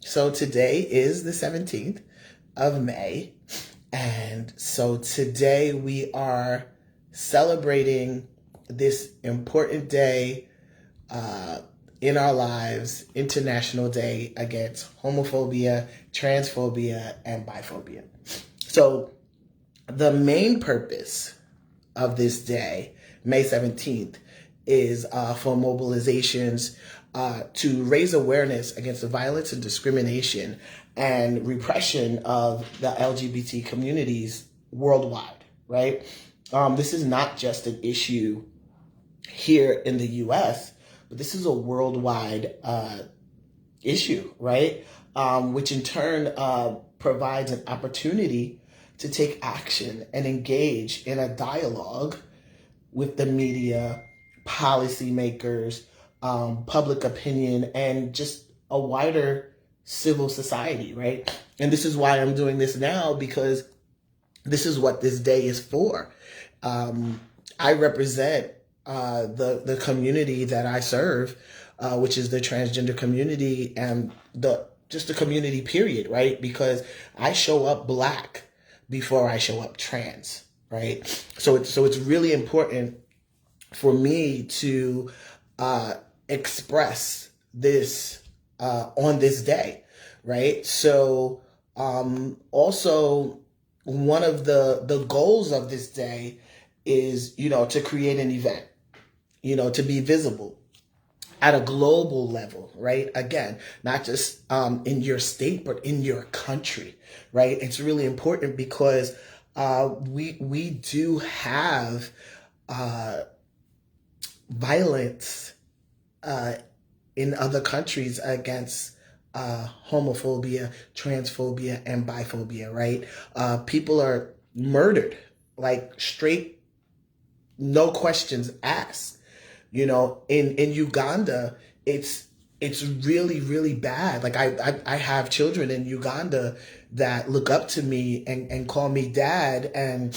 So today is the 17th of May. And so today we are celebrating this important day in our lives, International Day Against Homophobia, Transphobia, and Biphobia. So the main purpose of this day, May 17th, is for mobilizations to raise awareness against the violence and discrimination and repression of the LGBT communities worldwide, right? This is not just an issue here in the US, but this is a worldwide issue, right? Which in turn provides an opportunity to take action and engage in a dialogue with the media, policymakers, public opinion, and just a wider civil society, right? And this is why I'm doing this now, because this is what this day is for. I represent the community that I serve, which is the transgender community and the community period, right? Because I show up Black before I show up trans, right? So it's really important for me to express this on this day, right? So also one of the goals of this day is, to create an event, to be visible at a global level, right? Again, not just in your state, but in your country, right? It's really important because we do have violence in other countries against homophobia, transphobia, and biphobia, right? People are murdered, like straight, no questions asked. In Uganda, it's really, really bad. Like I have children in Uganda that look up to me and call me dad, and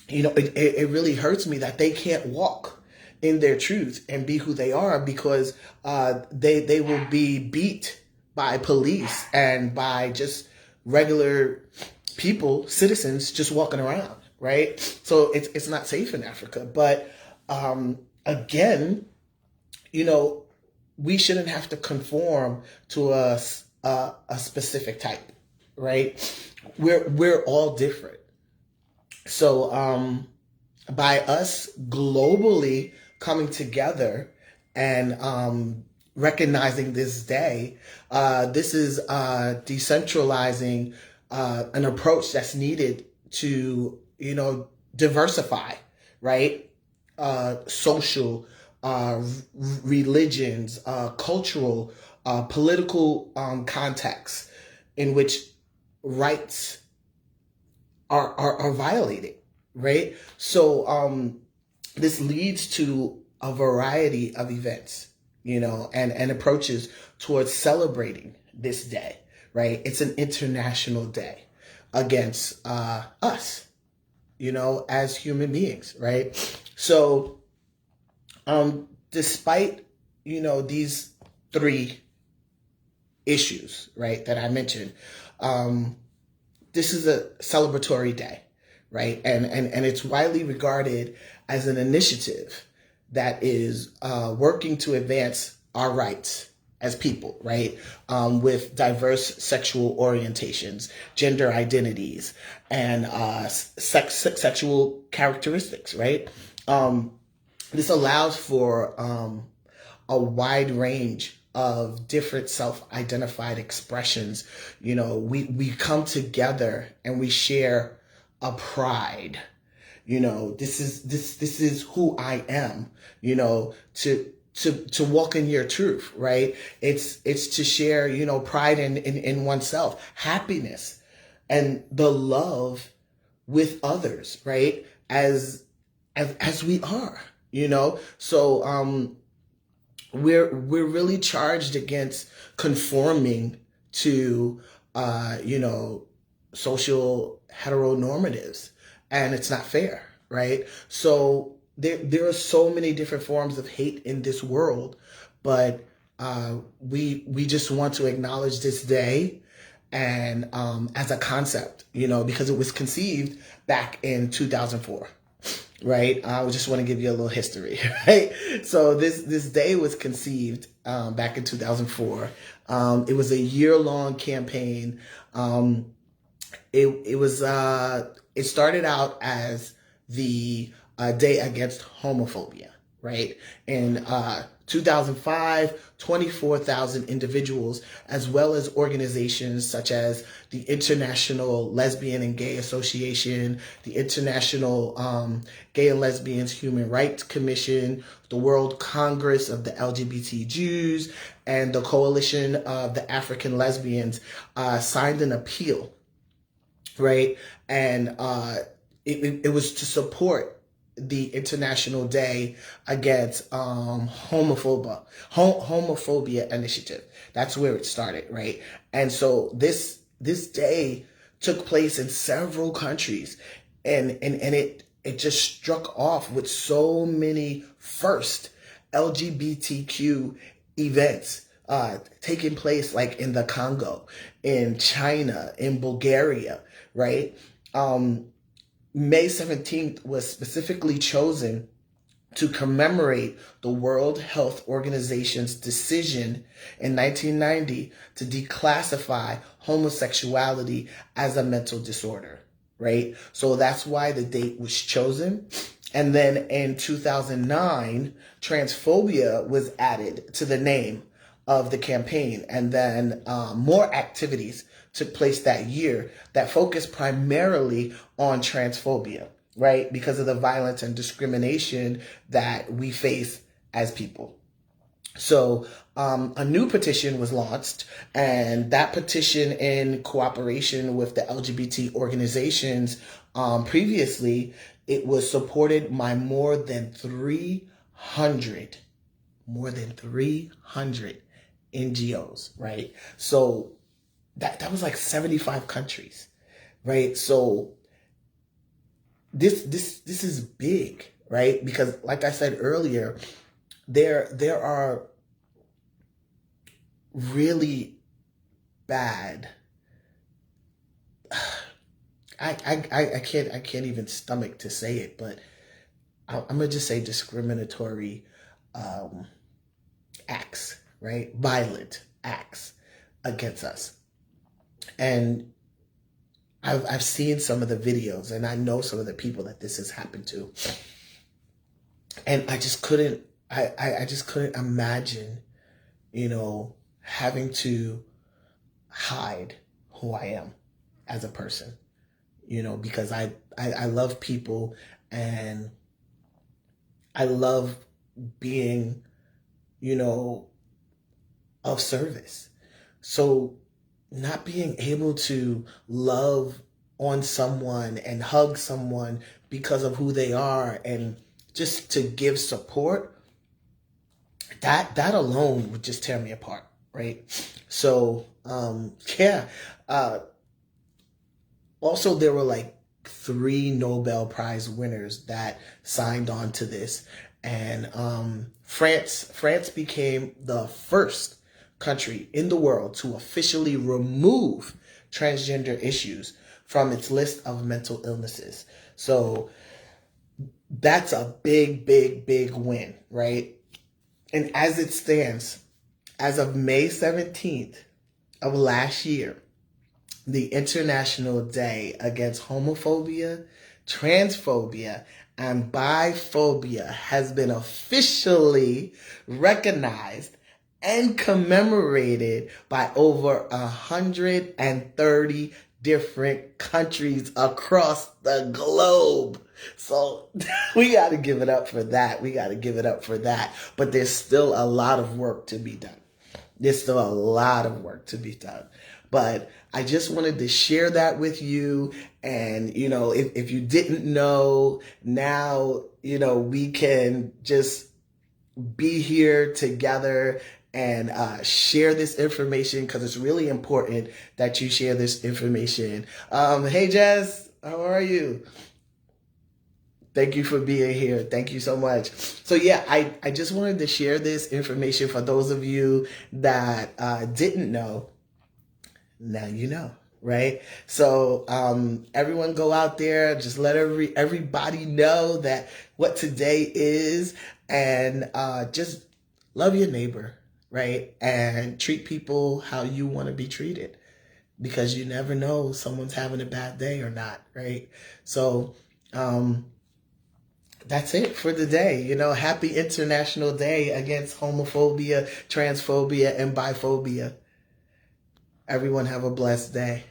it really hurts me that they can't walk in their truth and be who they are, because they will be beat by police and by just regular people, citizens, just walking around, right? So it's not safe in Africa. But again, we shouldn't have to conform to a specific type, right? We're all different. So by us globally coming together and recognizing this day, this is decentralizing an approach that's needed to, diversify, right? Social, religions, cultural, political contexts in which rights are violated, right? So this leads to a variety of events, and approaches towards celebrating this day, right? It's an international day against us, as human beings, right? So despite, these three issues, right, that I mentioned, this is a celebratory day, right? And it's widely regarded as an initiative that is working to advance our rights as people, right? With diverse sexual orientations, gender identities, and sexual characteristics, right? This allows for a wide range of different self-identified expressions. We come together and we share a pride. This is who I am, to walk in your truth, right? It's to share, pride in oneself, happiness, and the love with others, right? As we are, So we're really charged against conforming to social heteronormatives, and it's not fair, right? So there are so many different forms of hate in this world, but we just want to acknowledge this day and as a concept, because it was conceived back in 2004. Right, I just want to give you a little history. Right, so this day was conceived back in 2004. It was a year-long campaign. It started out as the Day Against Homophobia, right? In 2005, 24,000 individuals, as well as organizations such as the International Lesbian and Gay Association, the International Gay and Lesbians Human Rights Commission, the World Congress of the LGBT Jews, and the Coalition of the African Lesbians signed an appeal, right? And it was to support the International Day Against Homophobia initiative. That's where it started, right? And so this day took place in several countries, and it just struck off with so many first LGBTQ events taking place, like in the Congo, in China, in Bulgaria, right? May 17th was specifically chosen to commemorate the World Health Organization's decision in 1990 to declassify homosexuality as a mental disorder, right? So that's why the date was chosen. And then in 2009, transphobia was added to the name of the campaign. And then more activities took place that year that focused primarily on transphobia, right? Because of the violence and discrimination that we face as people. So a new petition was launched, and that petition, in cooperation with the LGBT organizations previously, it was supported by more than 300 NGOs, right? So that was like 75 countries, right? So this is big, right? Because like I said earlier, there are really bad, I can't even stomach to say it, but I'm gonna just say discriminatory acts, right? Violent acts against us. And I've seen some of the videos, and I know some of the people that this has happened to. And I just couldn't imagine, having to hide who I am as a person, because I love people, and I love being, of service. So not being able to love on someone and hug someone because of who they are, and just to give support, that alone would just tear me apart, right? So also there were like 3 Nobel Prize winners that signed on to this, and France became the first country in the world to officially remove transgender issues from its list of mental illnesses. So that's a big win, right? And as it stands, as of May 17th of last year, the International Day Against Homophobia, Transphobia, and Biphobia has been officially recognized and commemorated by over 130 different countries across the globe. So we got to give it up for that. But there's still a lot of work to be done. But I just wanted to share that with you. And, if you didn't know, now, we can just be here together and share this information, because it's really important that you share this information. Hey, Jess, how are you? Thank you for being here. Thank you so much. So yeah, I just wanted to share this information for those of you that didn't know. Now you know, right? So everyone go out there, just let everybody know that what today is, and just love your neighbor, right? And treat people how you want to be treated, because you never know someone's having a bad day or not, right? So that's it for the day. You know, happy International Day against homophobia, transphobia, and biphobia. Everyone have a blessed day.